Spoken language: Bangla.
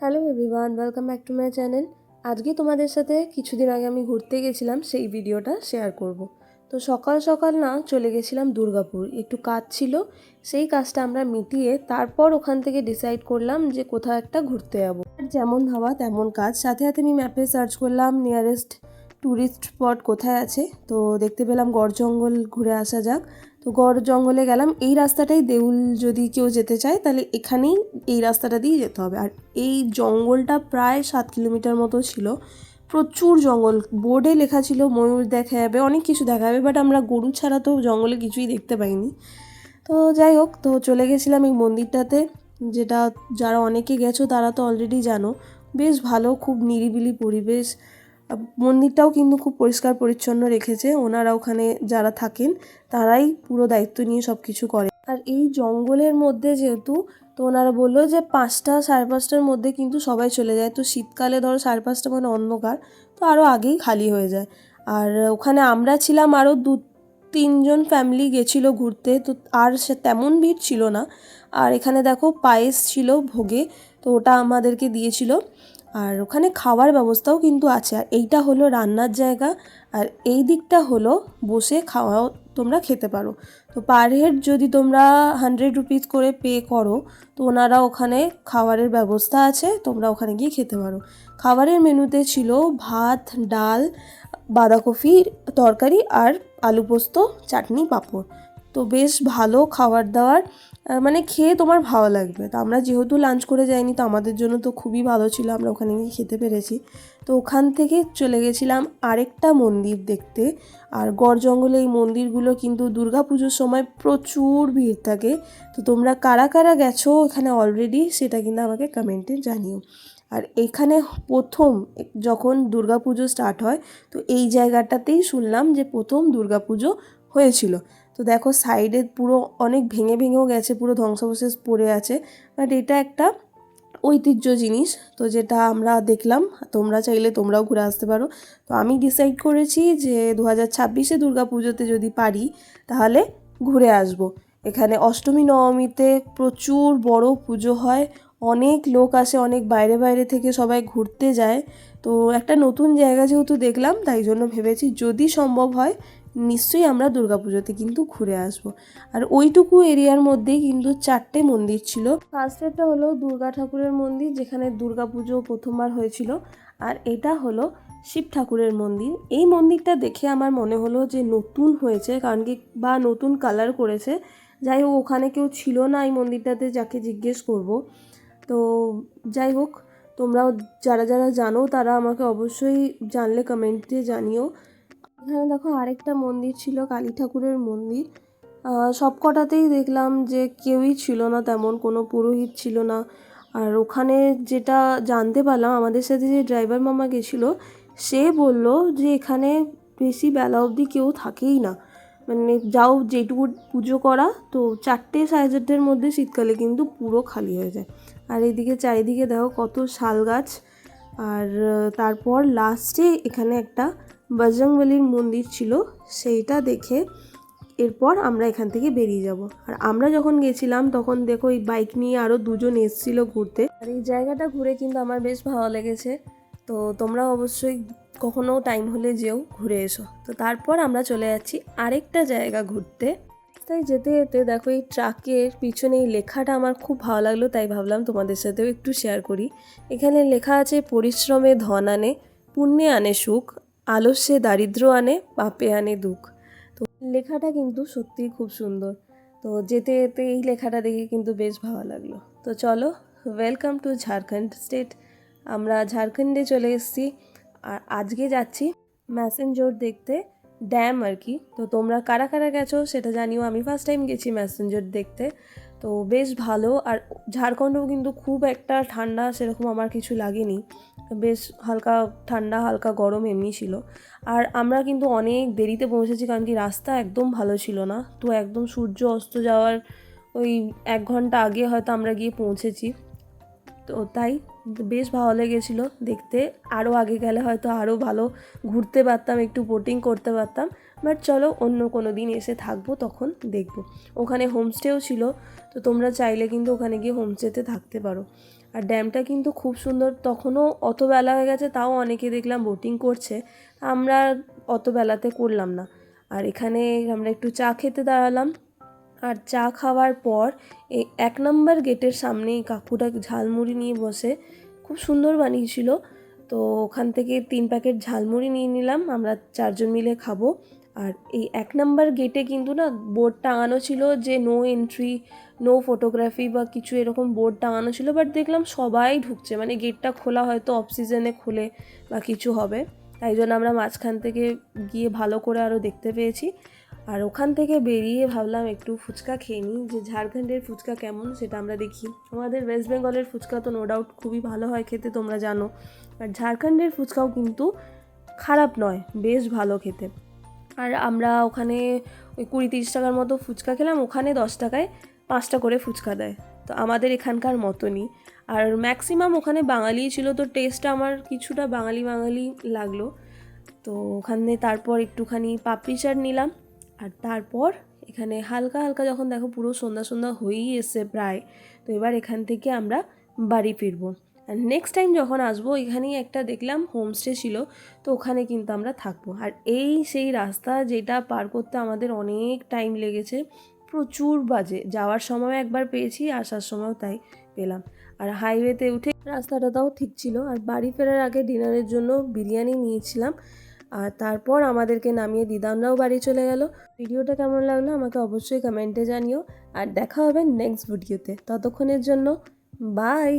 Hello everyone, welcome back to my channel. আজকে তোমাদের সাথে কিছুদিন আগে আমি ঘুরতে গেছিলাম সেই ভিডিওটা শেয়ার করব। তো সকাল সকাল না চলে গেছিলাম দুর্গাপুর, একটু কাজ ছিল, সেই কাজটা আমরা মিটিয়ে তারপর ওখান থেকে ডিসাইড করলাম যে কোথাও একটা ঘুরতে যাবো। আর যেমন ভাবা তেমন কাজ, সাথে সাথে আমি ম্যাপে সার্চ করলাম নিয়ারেস্ট ট্যুরিস্ট স্পট কোথায় আছে। তো দেখতে পেলাম গড় জঙ্গল, ঘুরে আসা যাক। তো গড় জঙ্গলে গেলাম। এই রাস্তাটাই দেউল যদি কেউ যেতে চায় তাহলে এখানেই এই রাস্তাটা দিয়ে যেতে হবে। আর এই জঙ্গলটা প্রায় 7 কিলোমিটার মতো ছিল, প্রচুর জঙ্গল। বোর্ডে লেখা ছিল ময়ূর দেখা যাবে, অনেক কিছু দেখা যাবে, বাট আমরা গরু ছাড়া তো জঙ্গলে কিছুই দেখতে পাইনি। তো যাই হোক, তো চলে গেছিলাম এই মন্দিরটাতে, যেটা যারা অনেকে গেছো তারা তো অলরেডি জানো। বেশ ভালো, খুব নিরিবিলি পরিবেশ। মন্দিরটাও কিন্তু খুব পরিষ্কার পরিচ্ছন্ন রেখেছে ওনারা, ওখানে যারা থাকেন তারাই পুরো দায়িত্ব নিয়ে সব কিছু করে। আর এই জঙ্গলের মধ্যে যেহেতু, তো ওনারা বললো যে 5টা 5:30টার মধ্যে কিন্তু সবাই চলে যায়। তো শীতকালে ধরো 5:30 মানে অন্ধকার, তো আরও আগেই খালি হয়ে যায়। আর ওখানে আমরা ছিলাম, আরও 2-3জন ফ্যামিলি গেছিলো ঘুরতে, তো আর সে তেমন ভিড় ছিল না। আর এখানে দেখো পায়েস ছিল ভোগে, তো ওটা আমাদেরকে দিয়েছিল। আর ওখানে খাওয়ার ব্যবস্থাও কিন্তু আছে। আর এইটা হলো রান্নার জায়গা, আর এই দিকটা হলো বসে খাওয়াও তোমরা খেতে পারো। তো পার হেড যদি তোমরা 100 রুপিস করে পে করো, তো ওনারা ওখানে খাবারের ব্যবস্থা আছে, তোমরা ওখানে গিয়ে খেতে পারো। খাবারের মেনুতে ছিল ভাত, ডাল, বাঁধাকপির তরকারি আর আলু পোস্ত, চাটনি, পাঁপড়। তো বেশ ভালো খাবার দাবার, মানে খেয়ে তোমার ভালো লাগবে। তো আমরা যেহেতু লাঞ্চ করে যাইনি, তো আমাদের জন্য তো খুবই ভালো ছিল, আমরা ওখানে গিয়ে খেতে পেরেছি। তো ওখান থেকে চলে গেছিলাম আরেকটা মন্দির দেখতে। আর গড় জঙ্গলে এই মন্দিরগুলো কিন্তু দুর্গাপুজোর সময় প্রচুর ভিড় থাকে। তো তোমরা কারা কারা গেছো এখানে অলরেডি, সেটা কিন্তু আমাকে কমেন্টে জানিও। আর এখানে প্রথম যখন দুর্গাপুজো স্টার্ট হয়, তো এই জায়গাটাতেই শুনলাম যে প্রথম দুর্গাপুজো হয়েছিল। তো দেখো সাইডে পুরো অনেক ভেঙে ভেঙেও গেছে, পুরো ধ্বংসাবশেষ পড়ে আছে, বাট এটা একটা ঐতিহ্য জিনিস। তো যেটা আমরা দেখলাম, তোমরা চাইলে তোমরাও ঘুরে আসতে পারো। তো আমি ডিসাইড করেছি যে 2026-এ দুর্গাপুজোতে যদি পারি তাহলে ঘুরে আসব। এখানে অষ্টমী নবমীতে প্রচুর বড় পুজো হয়, অনেক লোক আসে, অনেক বাইরে বাইরে থেকে সবাই ঘুরতে যায়। তো একটা নতুন জায়গা যেহেতু দেখলাম, তাই জন্য ভেবেছি যদি সম্ভব হয় নিশ্চয়ই আমরা দুর্গাপুজোতে কিন্তু ঘুরে আসব। আর ওইটুকু এরিয়ার মধ্যেই কিন্তু 4টে মন্দির ছিল। ফার্স্টেরটা হলো দুর্গা ঠাকুরের মন্দির, যেখানে দুর্গাপুজো প্রথমবার হয়েছিল। আর এটা হলো শিব ঠাকুরের মন্দির। এই মন্দিরটা দেখে আমার মনে হলো যে নতুন হয়েছে, কারণ কি বা নতুন কালার করেছে। যাই হোক, ওখানে কেউ ছিল না এই মন্দিরটাতে যাকে জিজ্ঞেস করব। তো যাই হোক, তোমরাও যারা যারা জানো তারা আমাকে অবশ্যই জানলে কমেন্টে জানিও। এখানে দেখো আরেকটা মন্দির ছিল, কালী ঠাকুরের মন্দির। সব কটাতেই দেখলাম যে কেউই ছিল না, তেমন কোনো পুরোহিত ছিল না। আর ওখানে যেটা জানতে পারলাম, আমাদের সাথে যে ড্রাইভার মামা গেছিলো সে বলল যে এখানে বেশি বেলা অবধি কেউ থাকেই না, মানে যাও যেটুকু পুজো করা, তো 4টে 4:30-এর মধ্যে শীতকালে কিন্তু পুরো খালি হয়ে যায়। আর এইদিকে চারিদিকে দেখো কত শাল গাছ। আর তারপর লাস্টে এখানে একটা বজরংবলীর মন্দির ছিল, সেইটা দেখে এরপর আমরা এখান থেকে বেরিয়ে যাব। আর আমরা যখন গেছিলাম তখন দেখো এই বাইক নিয়ে আরও 2জন এসেছিলো ঘুরতে। আর এই জায়গাটা ঘুরে কিন্তু আমার বেশ ভালো লেগেছে। তো তোমরা অবশ্যই কখনো টাইম হলে যেও, ঘুরে এসো। তো তারপর আমরা চলে যাচ্ছি আরেকটা জায়গা ঘুরতে। তাই যেতে যেতে দেখো এই ট্রাকের পিছনে এই লেখাটা আমার খুব ভালো লাগলো, তাই ভাবলাম তোমাদের সাথেও একটু শেয়ার করি। এখানে লেখা আছে, পরিশ্রমে ধন আনে, পুণ্যে আনে সুখ, আলস্যে দারিদ্র আনে, পাপে আনে দুঃখ। তো লেখাটা কিন্তু সত্যিই খুব সুন্দর। তো যেতে যেতে এই লেখাটা দেখে কিন্তু বেশ ভালো লাগলো। তো চলো, ওয়েলকাম টু ঝাড়খণ্ড স্টেট। আমরা ঝাড়খণ্ডে চলে এসেছি। আর আজকে যাচ্ছি ম্যাসেঞ্জর দেখতে, ড্যাম আর কি। তো তোমরা কারা কারা গেছো সেটা জানিও। আমি ফার্স্ট টাইম গেছি ম্যাসেঞ্জর দেখতে, তো বেশ ভালো। আর ঝাড়খণ্ডেও কিন্তু খুব একটা ঠান্ডা সেরকম আমার কিছু লাগেনি, বেশ হালকা ঠান্ডা হালকা গরম এমনি ছিল। আর আমরা কিন্তু অনেক দেরিতে পৌঁছেছি, কারণ কি রাস্তা একদম ভালো ছিল না। তো একদম সূর্য অস্ত যাওয়ার ওই 1 ঘন্টা আগে হয়তো আমরা গিয়ে পৌঁছেছি। তো তাই বেশ ভালো লেগেছিলো দেখতে। আরও আগে গেলে হয়তো আরও ভালো ঘুরতে পারতাম, একটু বোটিং করতে পারতাম। বাট চলো, অন্য কোনো দিন এসে থাকবো, তখন দেখবো। ওখানে হোমস্টেও ছিল, তো তোমরা চাইলে কিন্তু ওখানে গিয়ে হোমস্টেতে থাকতে পারো। আর ড্যামটা কিন্তু খুব সুন্দর, তখনও অত বেলা হয়ে গেছে তাও অনেকে দেখলাম বোটিং করছে, আমরা অত বেলাতে করলাম না। আর এখানে আমরা একটু চা খেতে দাঁড়ালাম, আর চা খাওয়ার পর এই 1 নম্বর গেটের সামনেই কাকুটা ঝালমুড়ি নিয়ে বসে, খুব সুন্দর বানিয়েছিল। তো ওখান থেকে 3 প্যাকেট ঝালমুড়ি নিয়ে নিলাম, আমরা 4 জন মিলে খাবো। আর এই 1 নম্বর গেটে কিন্তু না বোর্ড টাঙানো ছিল যে নো এন্ট্রি, নো ফটোগ্রাফি বা কিছু এরকম বোর্ড টাঙানো ছিল, বাট দেখলাম সবাই ঢুকছে, মানে গেটটা খোলা হয়তো অফ সিজনে খোলে বা কিছু হবে, তাই জন্য আমরা মাঝখান থেকে গিয়ে ভালো করে আরও দেখতে পেয়েছি। আর ওখান থেকে বেরিয়ে ভাবলাম একটু ফুচকা খেয়ে নিই, যে ঝাড়খণ্ডের ফুচকা কেমন সেটা আমরা দেখি। আমাদের ওয়েস্ট বেঙ্গলের ফুচকা তো নো ডাউট খুবই ভালো হয় খেতে, তোমরা জানো। আর ঝাড়খণ্ডের ফুচকাও কিন্তু খারাপ নয়, বেশ ভালো খেতে। আর আমরা ওখানে ওই 20-30 টাকার মতো ফুচকা খেলাম, ওখানে 10 টাকায় 5টা করে ফুচকা দেয়, তো আমাদের এখানকার মতনই। আর ম্যাক্সিমাম ওখানে বাঙালিই ছিল, তো টেস্টটা আমার কিছুটা বাঙালি বাঙালি লাগলো। তো ওখানে তারপর একটুখানি পাপড়ি চাট নিলাম। আর তারপর এখানে হালকা হালকা যখন দেখো পুরো সন্ধ্যা সন্ধ্যা হয়েই এসছে প্রায়, তো এবার এখান থেকে আমরা বাড়ি ফিরবো। আর নেক্সট টাইম যখন আসবো এখানেই একটা দেখলাম হোমস্টে ছিল, তো ওখানে কিন্তু আমরা থাকবো। আর এই সেই রাস্তা যেটা পার করতে আমাদের অনেক টাইম লেগেছে, প্রচুর বাজে, যাওয়ার সময় একবার পেয়েছি, আসার সময়ও তাই পেলাম। আর হাইওয়েতে উঠে রাস্তাটাও ঠিক ছিল। আর বাড়ি ফেরার আগে ডিনারের জন্য বিরিয়ানি নিয়েছিলাম, আর তারপর আমাদেরকে নামিয়ে দিদানরাও বাড়ি চলে গেল। ভিডিওটা কেমন লাগলো আমাকে অবশ্যই কমেন্টে জানিও, আর দেখা হবে নেক্সট ভিডিওতে। ততক্ষণের জন্য বাই।